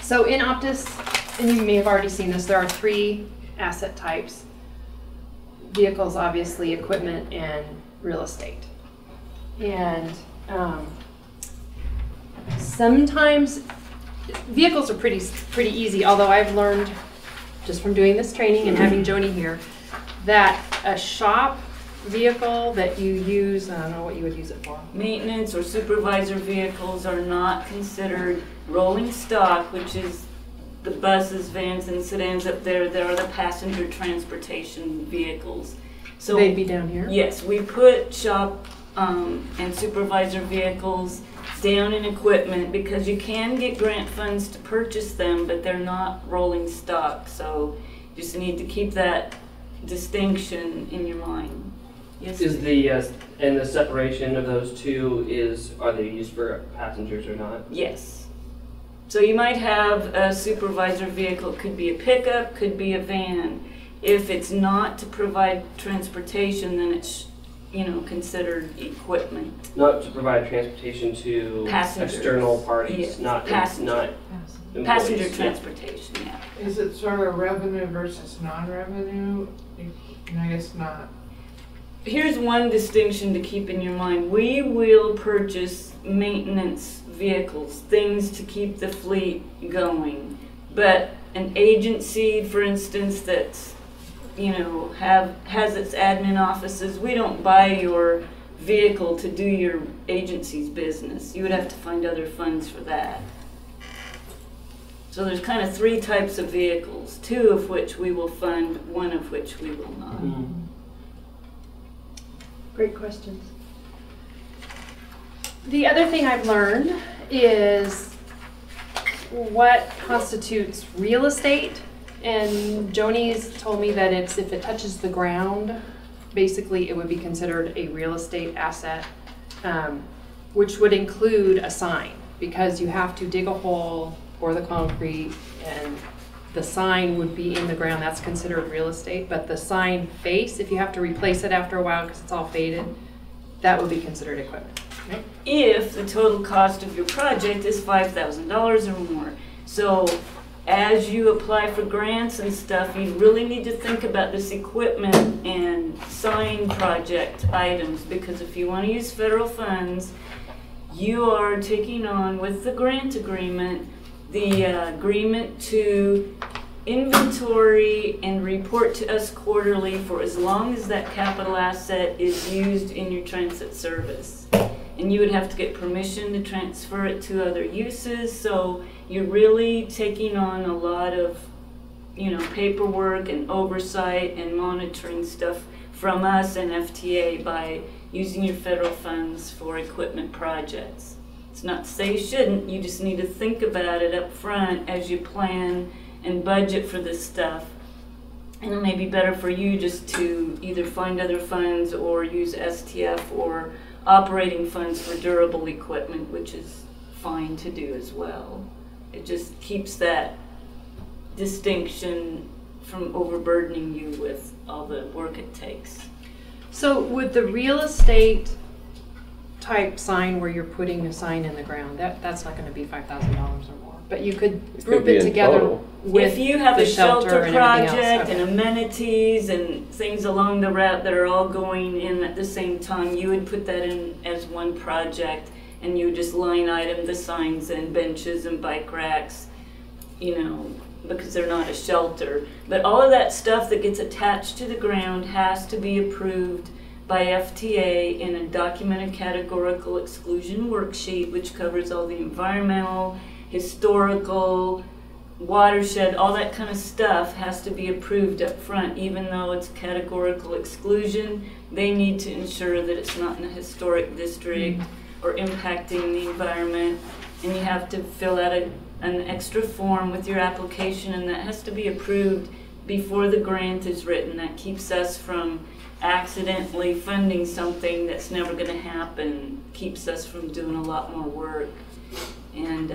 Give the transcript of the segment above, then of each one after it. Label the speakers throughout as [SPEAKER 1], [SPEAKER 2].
[SPEAKER 1] So in OPTIS, and you may have already seen this, there are 3 asset types: vehicles, obviously, equipment, and real estate. And sometimes vehicles are pretty easy, although I've learned just from doing this training and having Joni here that a shop vehicle that you use, I don't know what you would use it for.
[SPEAKER 2] Maintenance or supervisor vehicles are not considered rolling stock, which is the buses, vans, and sedans up there. There are the passenger transportation vehicles. So
[SPEAKER 1] they'd be down here?
[SPEAKER 2] Yes, we put shop and supervisor vehicles down in equipment because you can get grant funds to purchase them, but they're not rolling stock. So you just need to keep that distinction in your mind. Yes.
[SPEAKER 3] Is the and the separation of those two are they used for passengers or not?
[SPEAKER 2] Yes. So you might have a supervisor vehicle, could be a pickup, could be a van. If it's not to provide transportation, then it's considered equipment.
[SPEAKER 3] Not to provide transportation to
[SPEAKER 2] Passengers.
[SPEAKER 3] External parties,
[SPEAKER 2] Yes.
[SPEAKER 3] not
[SPEAKER 2] Passenger
[SPEAKER 3] employees.
[SPEAKER 2] transportation. Yeah.
[SPEAKER 4] Is it sort of revenue versus non-revenue? And I guess not.
[SPEAKER 2] Here's one distinction to keep in your mind. We will purchase maintenance vehicles, things to keep the fleet going. But an agency, for instance, that's has its admin offices, we don't buy your vehicle to do your agency's business. You would have to find other funds for that. So there's kind of 3 types of vehicles, 2 of which we will fund, 1 of which we will not.
[SPEAKER 3] Mm-hmm.
[SPEAKER 1] Great questions. The other thing I've learned is what constitutes real estate. And Joni's told me that if it touches the ground, basically it would be considered a real estate asset, which would include a sign, because you have to dig a hole, pour the concrete, and the sign would be in the ground. That's considered real estate. But the sign face, if you have to replace it after a while because it's all faded, that would be considered equipment. Right?
[SPEAKER 2] If the total cost of your project is $5,000 or more. So as you apply for grants and stuff, you really need to think about this equipment and sign project items, because if you want to use federal funds, you are taking on, with the grant agreement, the agreement to inventory and report to us quarterly for as long as that capital asset is used in your transit service. And you would have to get permission to transfer it to other uses. So you're really taking on a lot of, paperwork and oversight and monitoring stuff from us and FTA by using your federal funds for equipment projects. It's not to say you shouldn't, you just need to think about it up front as you plan and budget for this stuff. And it may be better for you just to either find other funds or use STF or operating funds for durable equipment, which is fine to do as well. It just keeps that distinction from overburdening you with all the work it takes.
[SPEAKER 1] So would the real estate type sign where you're putting a sign in the ground, that's not going to be $5,000 or more, but you could group it together with
[SPEAKER 2] if you have
[SPEAKER 1] the
[SPEAKER 2] a shelter
[SPEAKER 1] and
[SPEAKER 2] project
[SPEAKER 1] okay.
[SPEAKER 2] and amenities and things along the route that are all going in at the same time, you would put that in as one project, and you would just line item the signs and benches and bike racks, because they're not a shelter. But all of that stuff that gets attached to the ground has to be approved by FTA in a documented categorical exclusion worksheet, which covers all the environmental, historical, watershed, all that kind of stuff has to be approved up front. Even though it's categorical exclusion, they need to ensure that it's not in a historic district or impacting the environment. And you have to fill out an extra form with your application, and that has to be approved before the grant is written. That keeps us from accidentally funding something that's never going to happen, keeps us from doing a lot more work, and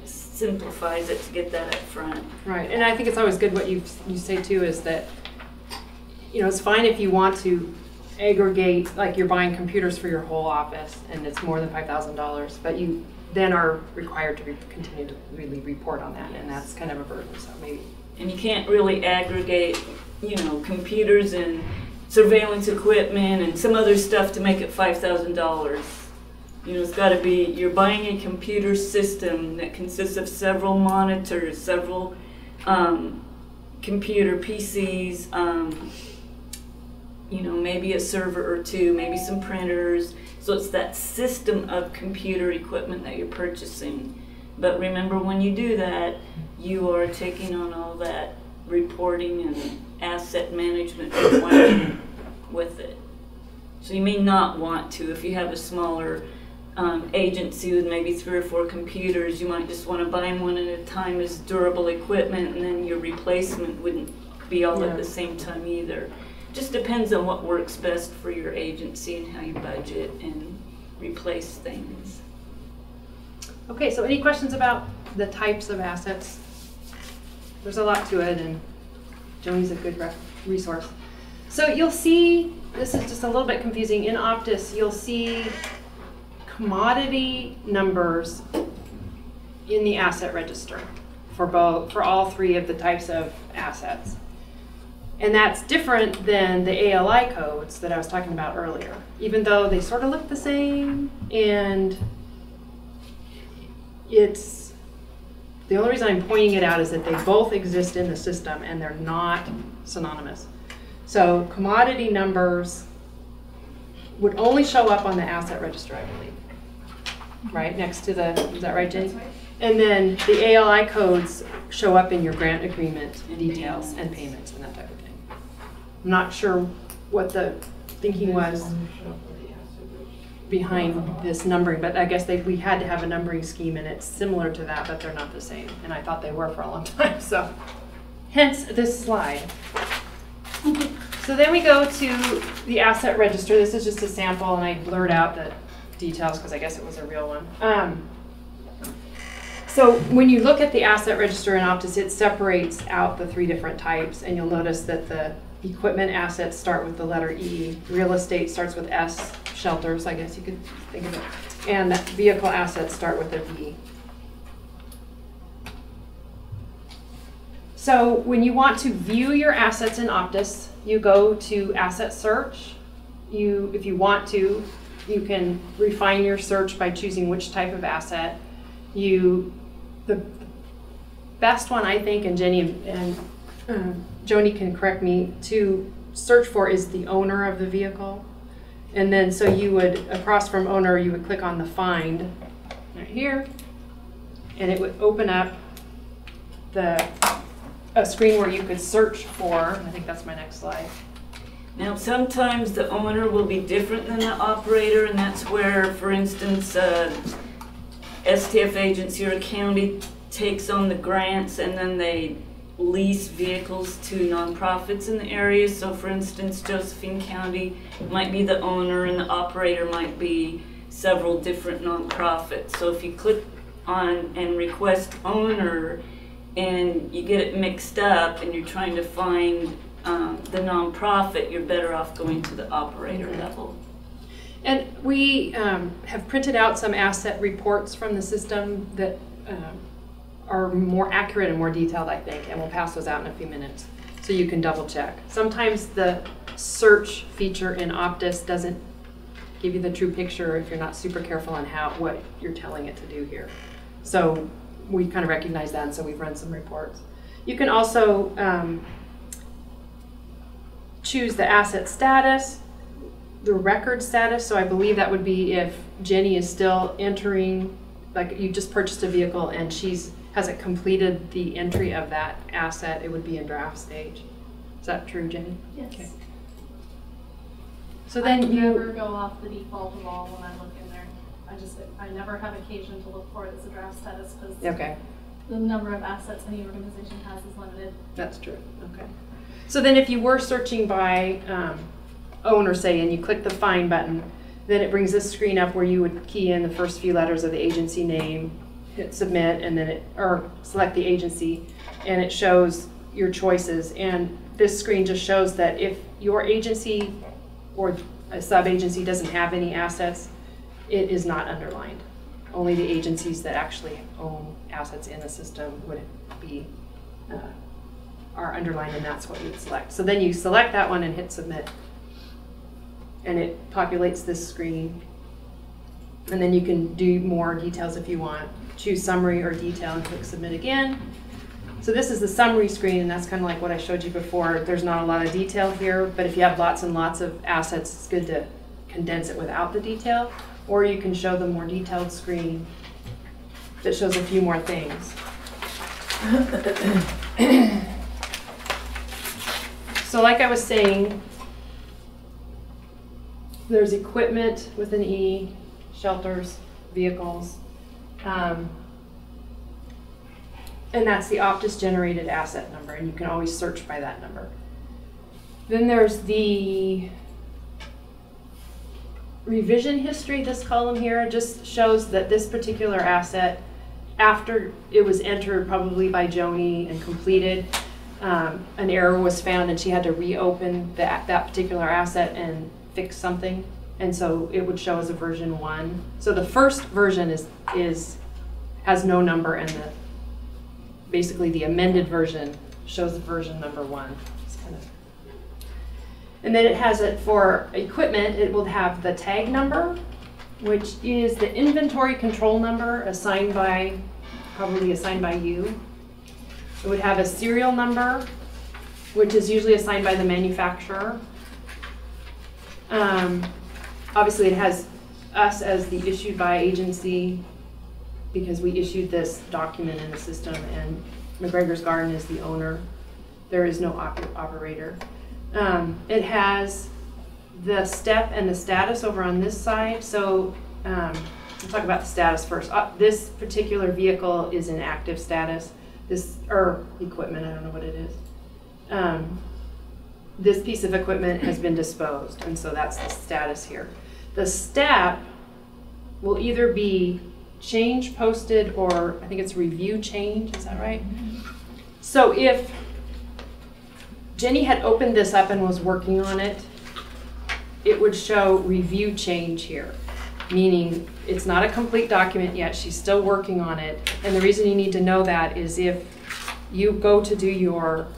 [SPEAKER 2] simplifies it to get that up front.
[SPEAKER 1] Right, and I think it's always good what you say too is that, it's fine if you want to aggregate, like you're buying computers for your whole office and it's more than $5,000, but then are required to continue to really report on that, and that's kind of a burden, so maybe.
[SPEAKER 2] And you can't really aggregate, you know, computers and surveillance equipment and some other stuff to make it $5,000. You know, it's got to be, you're buying a computer system that consists of several monitors, several computer PCs, you know, maybe a server or two, maybe some printers. So it's that system of computer equipment that you're purchasing. But remember, when you do that, you are taking on all that reporting and asset management requirement with it. So you may not want to, if you have a smaller agency with maybe 3 or 4 computers, you might just want to buy them one at a time as durable equipment, and then your replacement wouldn't be all at the same time either. Just depends on what works best for your agency and how you budget and replace things.
[SPEAKER 1] Okay, so any questions about the types of assets? There's a lot to it, and Joni's a good resource. So you'll see, this is just a little bit confusing, in OPTIS you'll see commodity numbers in the asset register for all 3 of the types of assets. And that's different than the ALI codes that I was talking about earlier, even though they sort of look the same. And it's, the only reason I'm pointing it out is that they both exist in the system and they're not synonymous. So commodity numbers would only show up on the asset register, I believe. Right, next to the, is that right, Jenny? Right. And then the ALI codes show up in your grant agreement details and payments and that type of thing. I'm not sure what the thinking was behind this numbering, but I guess we had to have a numbering scheme, and it's similar to that, but they're not the same. And I thought they were for a long time, so hence this slide. So then we go to the asset register. This is just a sample, and I blurred out the details because I guess it was a real one. So when you look at the asset register in OPTIS, it separates out the 3 different types, and you'll notice that the equipment assets start with the letter E, real estate starts with S, shelters, I guess you could think of it, and vehicle assets start with a V. So when you want to view your assets in OPTIS, you go to Asset Search. If you want to, you can refine your search by choosing which type of asset. The best one, I think, and Jenny and Joni can correct me, to search for is the owner of the vehicle. And then so you would, across from owner, you would click on the find right here, and it would open up a screen where you could search for, I think that's my next slide.
[SPEAKER 2] Now, sometimes the owner will be different than the operator, and that's where, for instance, STF agency or a county takes on the grants, and then they lease vehicles to nonprofits in the area. So, for instance, Josephine County might be the owner, and the operator might be several different nonprofits. So if you click on and request owner, and you get it mixed up, and you're trying to find the nonprofit, you're better off going to the operator level.
[SPEAKER 1] And we have printed out some asset reports from the system that are more accurate and more detailed, I think, and we'll pass those out in a few minutes so you can double check. Sometimes the search feature in OPTIS doesn't give you the true picture if you're not super careful on what you're telling it to do here. So we kind of recognize that, and so we've run some reports. You can also choose the asset status, the record status. So I believe that would be if Jenny is still entering, like you just purchased a vehicle and hasn't completed the entry of that asset, it would be in draft stage. Is that true, Jenny?
[SPEAKER 5] Yes. Okay.
[SPEAKER 1] So then
[SPEAKER 5] I never go off the default of all when I look in there. I never have occasion to look for it as a draft status because the number of assets any organization has is limited.
[SPEAKER 1] That's true. Okay. So then if you were searching by owner, say, and you click the find button, then it brings this screen up where you would key in the first few letters of the agency name, hit submit, and then or select the agency, and it shows your choices. And this screen just shows that if your agency or a sub-agency doesn't have any assets, it is not underlined. only the agencies that actually own assets in the system would be, are underlined, and that's what you'd select. So then you select that one and hit submit. And it populates this screen. And then you can do more details if you want. Choose summary or detail and click submit again. So this is the summary screen, and that's kind of like what I showed you before. There's not a lot of detail here, but if you have lots and lots of assets, it's good to condense it without the detail. Or you can show the more detailed screen that shows a few more things. So like I was saying, there's equipment with an E, shelters, vehicles, and that's the OPTIS generated asset number, and you can always search by that number. Then there's the revision history. This column here just shows that this particular asset, after it was entered probably by Joni and completed, an error was found and she had to reopen that particular asset and fix something, and so it would show as a version 1. So the first version has no number, and basically the amended version shows the version number 1. It's kind of, and then it has it for equipment. It will have the tag number, which is the inventory control number probably assigned by you. It would have a serial number, which is usually assigned by the manufacturer. Obviously it has us as the issued by agency because we issued this document in the system, and McGregor's Garden is the owner. There is no operator. It has the step and the status over on this side. So we'll talk about the status first. This particular vehicle is in active status. Equipment, I don't know what it is. This piece of equipment has been disposed, and so that's the status here. The step will either be change posted, or I think it's review change, is that right? So if Jenny had opened this up and was working on it, it would show review change here, meaning it's not a complete document yet, she's still working on it. And the reason you need to know that is if you go to do your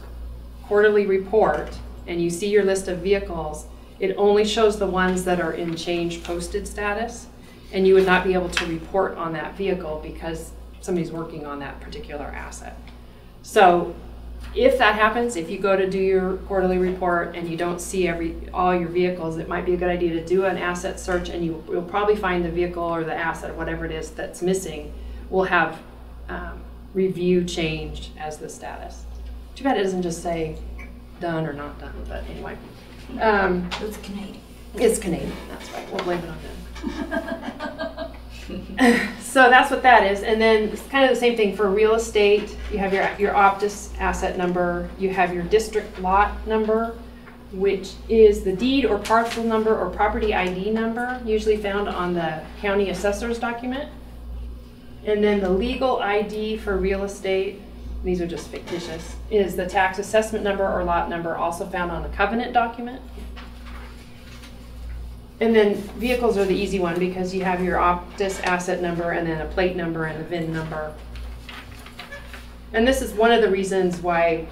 [SPEAKER 1] quarterly report and you see your list of vehicles, it only shows the ones that are in change posted status, and you would not be able to report on that vehicle because somebody's working on that particular asset. So if that happens, if you go to do your quarterly report and you don't see all your vehicles, it might be a good idea to do an asset search, and you'll probably find the vehicle or the asset, whatever it is that's missing, will have review changed as the status. Too bad it doesn't just say done or not done, but anyway.
[SPEAKER 2] It's Canadian.
[SPEAKER 1] It's Canadian, that's right. We'll blame it on them. So that's what that is. And then it's kind of the same thing for real estate. You have your OPTIS asset number. You have your district lot number, which is the deed or parcel number or property ID number, usually found on the county assessor's document. And then the legal ID for real estate, these are just fictitious, is the tax assessment number or lot number, also found on the covenant document. And then vehicles are the easy one because you have your OPTIS asset number and then a plate number and a VIN number. And this is one of the reasons why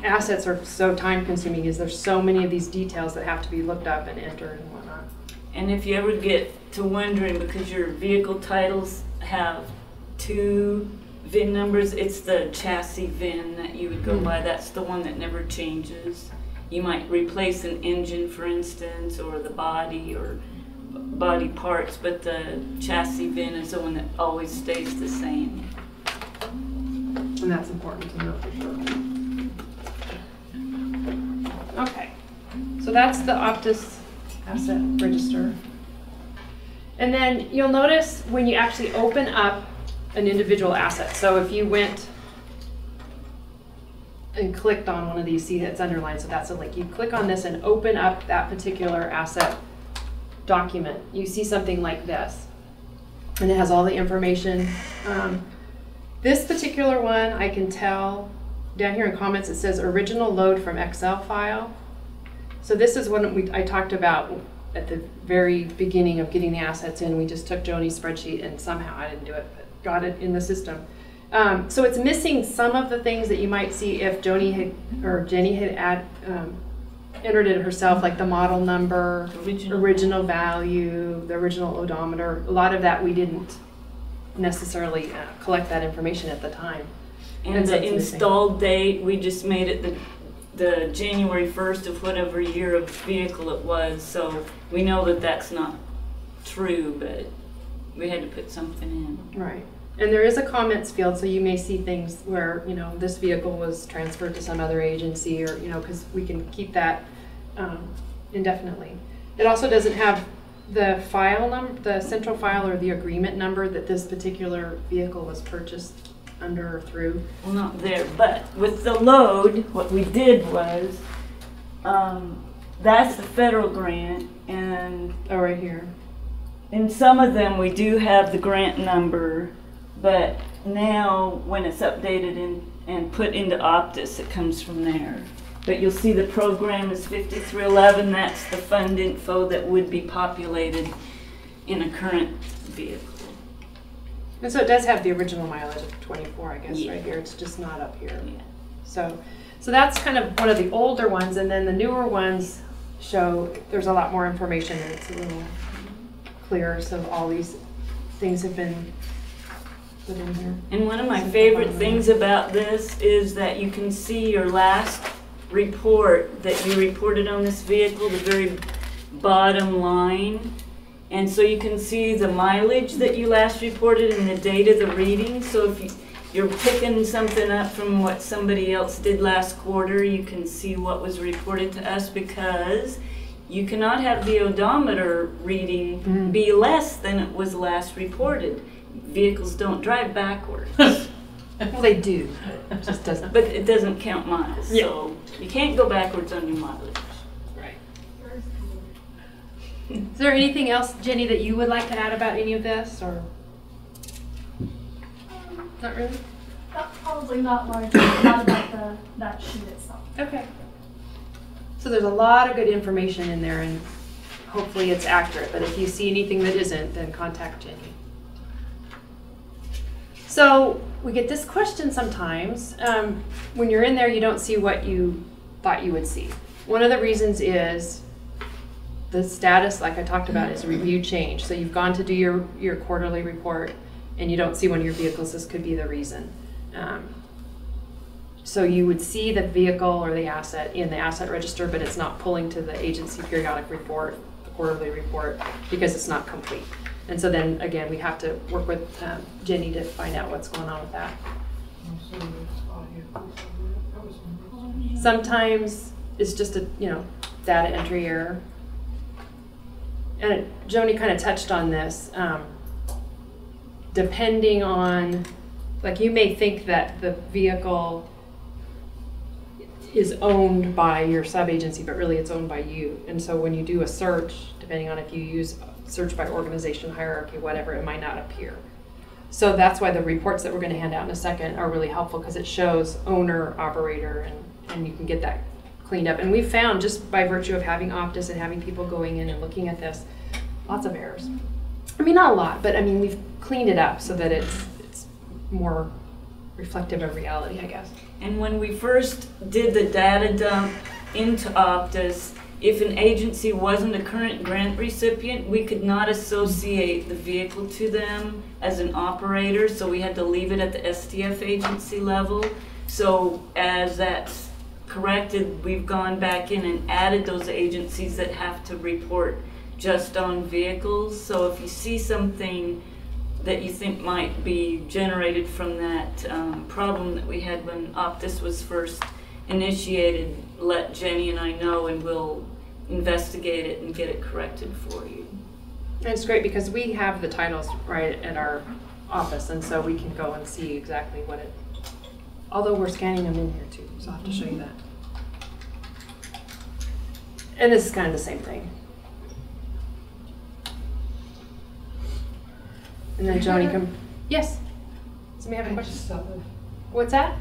[SPEAKER 1] assets are so time consuming, is there's so many of these details that have to be looked up and entered and whatnot.
[SPEAKER 2] And if you ever get to wondering, because your vehicle titles have 2 VIN numbers, it's the chassis VIN that you would go by. That's the one that never changes. You might replace an engine, for instance, or the body or body parts, but the chassis VIN is the one that always stays the same.
[SPEAKER 1] And that's important to know for sure. Okay, so that's the OPTIS asset register. And then you'll notice when you actually open up an individual asset. So if you went and clicked on one of these, see it's underlined, so that's a link. You click on this and open up that particular asset document. You see something like this, and it has all the information. This particular one, I can tell, down here in comments it says original load from Excel file. So this is what I talked about at the very beginning of getting the assets in, we just took Joni's spreadsheet and somehow, I didn't do it, but got it in the system. So it's missing some of the things that you might see if Jenny had entered it herself, like the model number, original value, the original odometer. A lot of that we didn't necessarily collect that information at the time.
[SPEAKER 2] And the installed date, we just made it the January 1st of whatever year of vehicle it was. So we know that that's not true, but we had to put something in.
[SPEAKER 1] Right. And there is a comments field, so you may see things where, you know, this vehicle was transferred to some other agency, or, you know, because we can keep that indefinitely. It also doesn't have the file number, the central file or the agreement number that this particular vehicle was purchased under or through.
[SPEAKER 2] Well, not there, but with the load, what we did was, that's the federal grant, and
[SPEAKER 1] Oh, right here.
[SPEAKER 2] in some of them we do have the grant number, but now when it's updated and put into OPTIS, it comes from there. But you'll see the program is 5311, that's the fund info that would be populated in a current vehicle.
[SPEAKER 1] And so it does have the original mileage of 24, I guess,
[SPEAKER 2] Yeah.
[SPEAKER 1] right here. It's just not up here.
[SPEAKER 2] Yeah.
[SPEAKER 1] So that's kind of one of the older ones, and then the newer ones show there's a lot more information and it's a little clearer. So all these things have been put in here.
[SPEAKER 2] And one of my favorite things about this is that you can see your last report that you reported on this vehicle, the very bottom line. And so you can see the mileage that you last reported and the date of the reading. So if you're picking something up from what somebody else did last quarter, you can see what was reported to us, because you cannot have the odometer reading be less than it was last reported. Vehicles don't drive backwards.
[SPEAKER 1] Well, they do. It just doesn't.
[SPEAKER 2] But it doesn't count miles.
[SPEAKER 1] Yeah.
[SPEAKER 2] So you can't go backwards on your mileage.
[SPEAKER 1] Right. Is there anything else, Jenny, that you would like to add about any of this, or not really?
[SPEAKER 5] Probably not large, not about that sheet itself.
[SPEAKER 1] Okay. So there's a lot of good information in there, and hopefully it's accurate. But if you see anything that isn't, then contact Jenny. So we get this question sometimes. When you're in there, you don't see what you thought you would see. One of the reasons is the status, like I talked about, is review change. So you've gone to do your quarterly report and you don't see one of your vehicles. This could be the reason. So you would see the vehicle or the asset in the asset register, but it's not pulling to the agency periodic report, the quarterly report, because it's not complete. And so then again, we have to work with Jenny to find out what's going on with that. Sometimes it's just a data entry error. And Joni kind of touched on this. Depending on, like, you may think that the vehicle is owned by your sub-agency, but really it's owned by you. And so when you do a search, depending on if you use search by organization, hierarchy, whatever, it might not appear. So that's why the reports that we're going to hand out in a second are really helpful, because it shows owner, operator, and you can get that cleaned up. And we've found, just by virtue of having OPTIS and having people going in and looking at this, lots of errors. I mean, not a lot, but I mean, we've cleaned it up so that it's more reflective of reality, I guess.
[SPEAKER 2] And when we first did the data dump into OPTIS, if an agency wasn't a current grant recipient, we could not associate the vehicle to them as an operator, so we had to leave it at the STF agency level. So as that's corrected, we've gone back in and added those agencies that have to report just on vehicles. So if you see something that you think might be generated from that problem that we had when OPTIS was first initiated, let Jenny and I know, and we'll investigate it and get it corrected for you.
[SPEAKER 1] And it's great because we have the titles right at our office, and so we can go and see exactly what it, although we're scanning them in here too, so I'll have to show you that. And this is kind of the same thing. And then Joni come. Yes. Somebody have a question? What's that?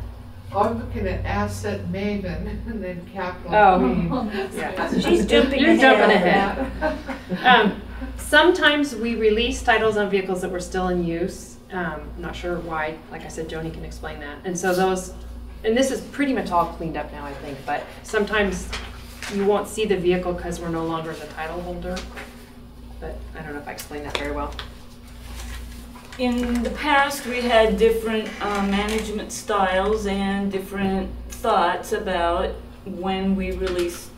[SPEAKER 4] I'm looking at Asset Maven and then Capital
[SPEAKER 1] Oh.
[SPEAKER 4] Queen.
[SPEAKER 1] Yeah.
[SPEAKER 2] She's jumping
[SPEAKER 1] You're
[SPEAKER 2] ahead.
[SPEAKER 1] jumping ahead. Sometimes we release titles on vehicles that were still in use. Not sure why. Like I said, Joni can explain that. And so those, and this is pretty much all cleaned up now, I think, but sometimes you won't see the vehicle because we're no longer the title holder. But I don't know if I explained that very well.
[SPEAKER 2] In the past, we had different management styles and different thoughts about when we released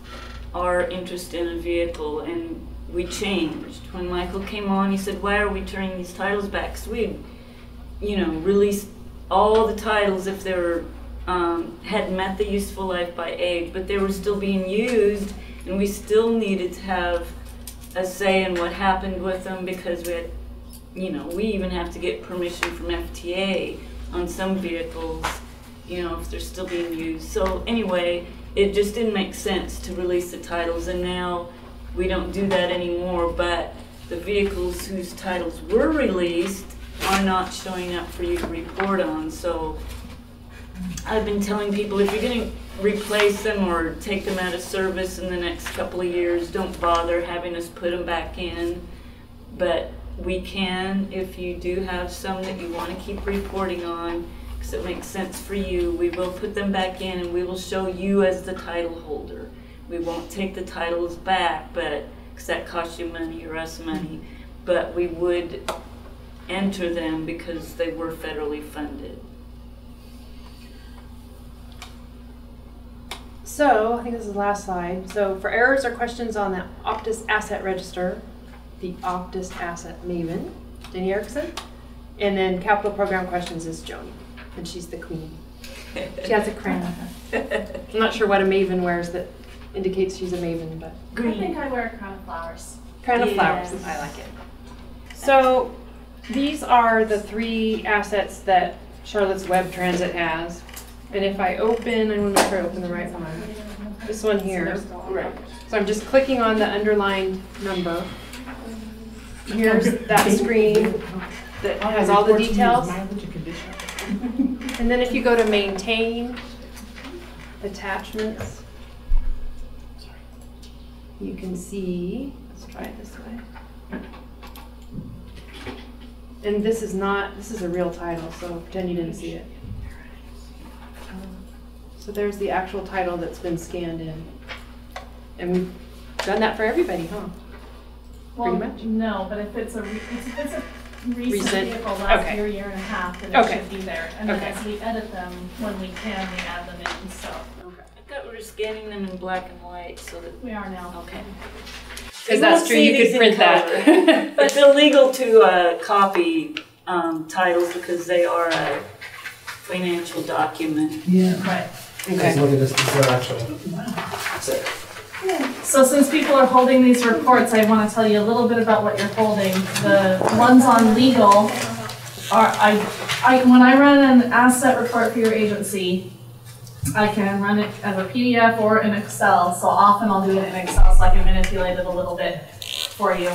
[SPEAKER 2] our interest in a vehicle, and we changed. When Michael came on, he said, why are we turning these titles back? So we, released all the titles if they were, had met the useful life by age, but they were still being used, and we still needed to have a say in what happened with them, because we had, we even have to get permission from FTA on some vehicles, if they're still being used. So anyway, it just didn't make sense to release the titles, and now we don't do that anymore, but the vehicles whose titles were released are not showing up for you to report on. So I've been telling people, if you're going to replace them or take them out of service in the next couple of years, don't bother having us put them back in. But we can, if you do have some that you want to keep reporting on, because it makes sense for you, we will put them back in and we will show you as the title holder. We won't take the titles back, but because that costs you money or us money, but we would enter them because they were federally funded.
[SPEAKER 1] So I think this is the last slide. So for errors or questions on the OPTIS asset register, the OPTIS asset Maven, Jenny Erickson, and then capital program questions is Joni, and she's the queen. She has a crown. I'm not sure what a Maven wears that indicates she's a Maven, but
[SPEAKER 5] I think I wear a crown of flowers.
[SPEAKER 1] crown of flowers.
[SPEAKER 2] Yes.
[SPEAKER 1] I like it. So these are the 3 assets that Charlotte's Web Transit has. And if I open, I want to make sure I open the right one. This one here.
[SPEAKER 2] Right.
[SPEAKER 1] So I'm just clicking on the underlined number. Here's that screen that has all the details. And then if you go to maintain attachments, you can see, let's try it this way. And this is a real title, so pretend you didn't see it. So there's the actual title that's been scanned in. And we've done that for everybody, huh?
[SPEAKER 5] Well,
[SPEAKER 1] Pretty much?
[SPEAKER 5] no, but if it's a recent vehicle, last
[SPEAKER 1] Okay.
[SPEAKER 5] year and a half, then
[SPEAKER 1] Okay.
[SPEAKER 5] it should be there. And then
[SPEAKER 1] Okay.
[SPEAKER 5] as we edit them, when we can, we add them in, so
[SPEAKER 2] I thought we were scanning them in black and white so that,
[SPEAKER 5] we are now.
[SPEAKER 2] okay.
[SPEAKER 1] Because that's true, you could print that.
[SPEAKER 2] But it's illegal to copy titles because they are a financial document.
[SPEAKER 6] Yeah.
[SPEAKER 5] Right.
[SPEAKER 6] Let's look at this actually.
[SPEAKER 3] That's it.
[SPEAKER 5] So since people are holding these reports, I want to tell you a little bit about what you're holding. The ones on legal are, when I run an asset report for your agency, I can run it as a PDF or in Excel. So often I'll do it in Excel so I can manipulate it a little bit for you.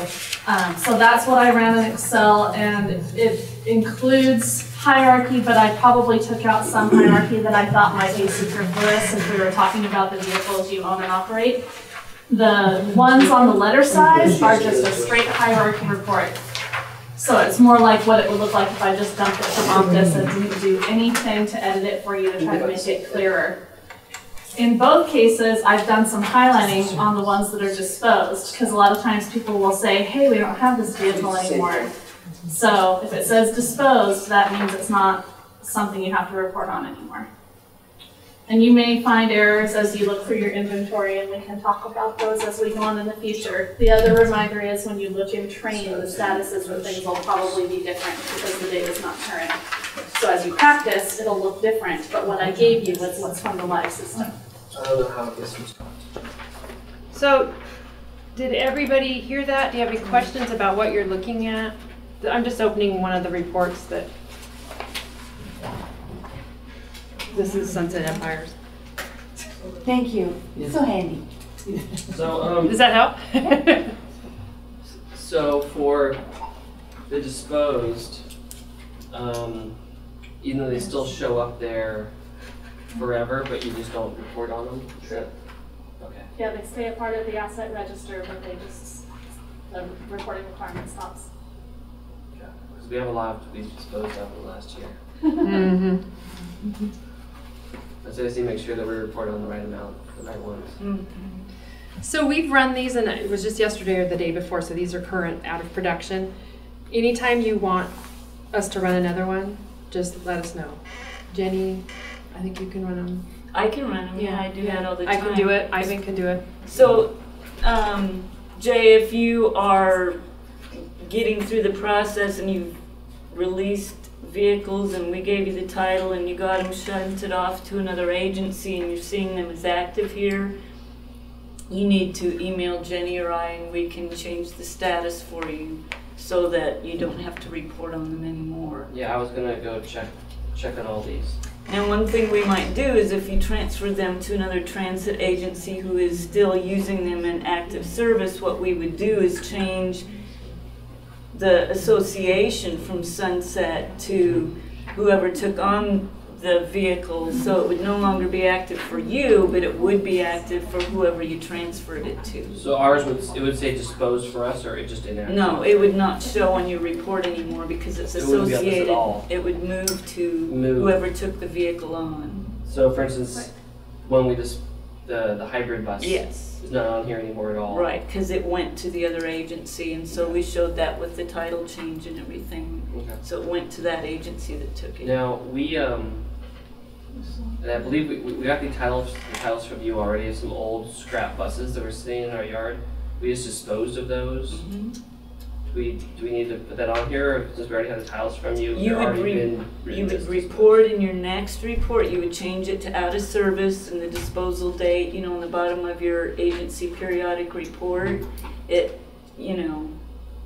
[SPEAKER 5] So that's what I ran in Excel, and it includes hierarchy, but I probably took out some hierarchy that I thought might be superfluous since we were talking about the vehicles you own and operate. The ones on the letter size are just a straight hierarchy report. So it's more like what it would look like if I just dumped it from OPTIS and didn't do anything to edit it for you to try to make it clearer. In both cases, I've done some highlighting on the ones that are disposed, because a lot of times people will say, hey, we don't have this vehicle anymore. So if it says disposed, that means it's not something you have to report on anymore. And you may find errors as you look through your inventory, and we can talk about those as we go on in the future. The other reminder is when you look in train, the statuses for things will probably be different because the data is not current. So as you practice, it'll look different, but what I gave you was what's from the live system.
[SPEAKER 3] I don't know how this was taught.
[SPEAKER 1] So did everybody hear that? Do you have any questions about what you're looking at? I'm just opening one of the reports that, this is Sunset Empires.
[SPEAKER 7] Thank you. So handy.
[SPEAKER 3] So,
[SPEAKER 1] Does that help?
[SPEAKER 3] so for the disposed, even though they still show up there forever, but you just don't report on them? Is that- Okay.
[SPEAKER 5] Yeah, they stay a part of the asset register, but they just, the reporting requirement stops.
[SPEAKER 3] Because we have a lot to be disposed of in the last year.
[SPEAKER 1] Mm-hmm.
[SPEAKER 3] So I just need to make sure that we report on the right amount, the right ones.
[SPEAKER 1] So we've run these, and it was just yesterday or the day before, so these are current, out of production. Anytime you want us to run another one, just let us know. Jenny, I think you can run them.
[SPEAKER 2] I can run them, yeah, I do that all the
[SPEAKER 1] I
[SPEAKER 2] time.
[SPEAKER 1] can do it, Ivan can do it.
[SPEAKER 2] So, Jay, if you are getting through the process and you've released vehicles and we gave you the title and you got them shunted off to another agency and you're seeing them as active here, you need to email Jenny or I and we can change the status for you so that you don't have to report on them anymore.
[SPEAKER 3] Yeah, I was gonna go check on all these.
[SPEAKER 2] Now, one thing we might do is if you transfer them to another transit agency who is still using them in active service, what we would do is change the association from Sunset to whoever took on the vehicle, so it would no longer be active for you, but it would be active for whoever you transferred it to.
[SPEAKER 3] So ours would say disposed for us, or it just inactive?
[SPEAKER 2] No, it would not show on your report anymore because it's
[SPEAKER 3] It wouldn't be on this at
[SPEAKER 2] associated.
[SPEAKER 3] all.
[SPEAKER 2] It would move to
[SPEAKER 3] Move.
[SPEAKER 2] whoever took the vehicle on.
[SPEAKER 3] So for instance, when we just, the hybrid bus
[SPEAKER 2] Yes.
[SPEAKER 3] is not on here anymore at all?
[SPEAKER 2] Right, because it went to the other agency, and so we showed that with the title change and everything.
[SPEAKER 3] Okay.
[SPEAKER 2] So it went to that agency that took it.
[SPEAKER 3] Now, and I believe we got the titles from you already of some old scrap buses that were sitting in our yard. We just disposed of those.
[SPEAKER 2] Mhm.
[SPEAKER 3] Do we need to put that on here, or since we already have the titles from you?
[SPEAKER 2] You
[SPEAKER 3] they're
[SPEAKER 2] would,
[SPEAKER 3] already been
[SPEAKER 2] you would
[SPEAKER 3] disposed?
[SPEAKER 2] report in your next report, you would change it to out of service and the disposal date, on the bottom of your agency periodic report.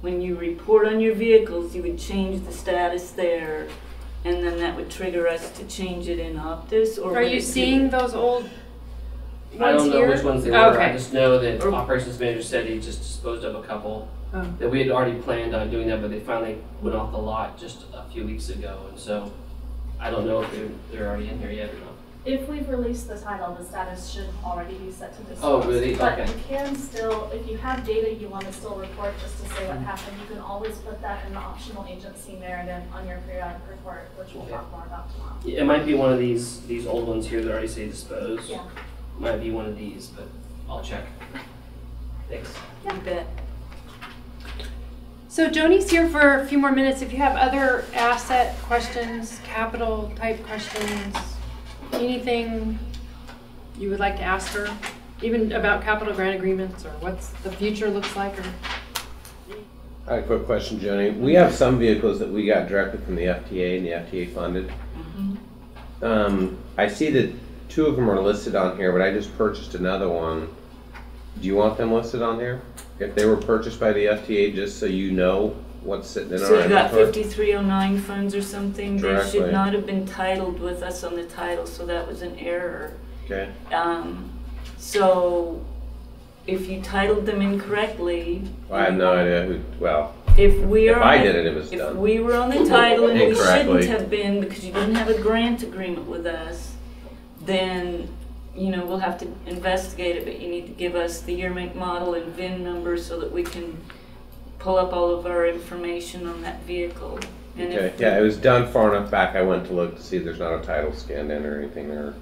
[SPEAKER 2] When you report on your vehicles, you would change the status there, and then that would trigger us to change it in OPTIS, or
[SPEAKER 1] Are
[SPEAKER 2] would
[SPEAKER 1] you
[SPEAKER 2] it
[SPEAKER 1] seeing those old
[SPEAKER 3] I
[SPEAKER 1] ones
[SPEAKER 3] don't know
[SPEAKER 1] here?
[SPEAKER 3] which ones they were.
[SPEAKER 1] Okay.
[SPEAKER 3] I just know that
[SPEAKER 2] Or-
[SPEAKER 3] operations manager said he just disposed of a couple.
[SPEAKER 1] Oh.
[SPEAKER 3] That we had already planned on doing that, but they finally went off the lot just a few weeks ago, and so I don't know if they're already in here yet or not.
[SPEAKER 5] If we've released the title, the status should already be set to dispose.
[SPEAKER 3] Oh, really?
[SPEAKER 5] But
[SPEAKER 3] Okay.
[SPEAKER 5] you can still, if you have data you want to still report just to say what happened, you can always put that in the optional agency narrative on your periodic report, which we'll talk more about tomorrow.
[SPEAKER 3] It might be one of these old ones here that already say disposed.
[SPEAKER 5] Yeah.
[SPEAKER 3] Might be one of these, but I'll check. Thanks.
[SPEAKER 2] You bet.
[SPEAKER 1] So Joni's here for a few more minutes. If you have other asset questions, capital type questions, anything you would like to ask her, even about capital grant agreements or what's the future looks like, or
[SPEAKER 8] I have a quick question, Jenny. We have some vehicles that we got directly from the FTA and the FTA funded. I see that 2 of them are listed on here, but I just purchased another one. Do you want them listed on here? If they were purchased by the FTA, just so you know what's sitting in our
[SPEAKER 2] So you got
[SPEAKER 8] inventory?
[SPEAKER 2] 5309 funds or something? They
[SPEAKER 8] Directly.
[SPEAKER 2] should not have been titled with us on the title, so that was an error.
[SPEAKER 8] Okay.
[SPEAKER 2] So if you titled them incorrectly.
[SPEAKER 8] Well, I have no idea who, well,
[SPEAKER 2] If we
[SPEAKER 8] if
[SPEAKER 2] are.
[SPEAKER 8] I
[SPEAKER 2] on the-
[SPEAKER 8] did it, it was
[SPEAKER 2] If
[SPEAKER 8] done.
[SPEAKER 2] we were on the title and we
[SPEAKER 8] Incorrectly.
[SPEAKER 2] shouldn't have been because you didn't have a grant agreement with us, then, we'll have to investigate it, but you need to give us the year, make, model, and VIN number so that we can pull up all of our information on that vehicle. And
[SPEAKER 8] Okay,
[SPEAKER 2] if
[SPEAKER 8] yeah, it was done far enough back. I went to look to see if there's not a title scanned in or anything there,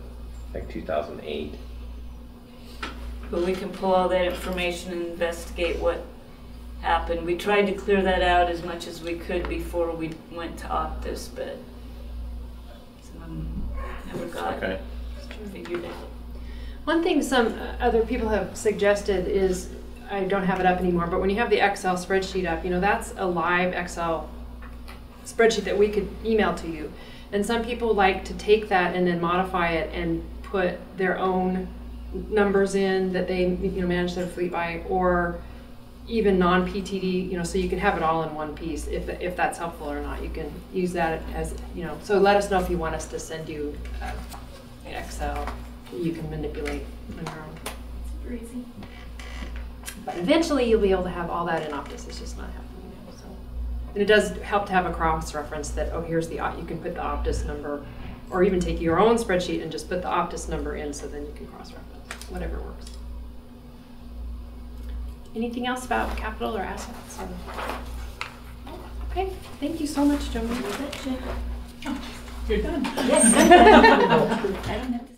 [SPEAKER 8] like 2008.
[SPEAKER 2] But we can pull all that information and investigate what happened. We tried to clear that out as much as we could before we went to OPTIS, but never got
[SPEAKER 8] Okay.
[SPEAKER 2] figured out.
[SPEAKER 1] one thing some other people have suggested is, I don't have it up anymore, but when you have the Excel spreadsheet up, that's a live Excel spreadsheet that we could email to you. And some people like to take that and then modify it and put their own numbers in that they manage their fleet by, or even non-PTD, so you can have it all in one piece. If that's helpful or not, you can use that as, so let us know if you want us to send you Excel that you can manipulate on your own.
[SPEAKER 5] Super easy.
[SPEAKER 1] But eventually you'll be able to have all that in OPTIS. It's just not happening now. So, and it does help to have a cross-reference that, here's you can put the OPTIS number Or even take your own spreadsheet and just put the OPTIS number in so then you can cross-reference, whatever works. Anything else about capital or assets? Okay, thank you so much, Joni.
[SPEAKER 4] You're done.
[SPEAKER 2] Yes. I don't have to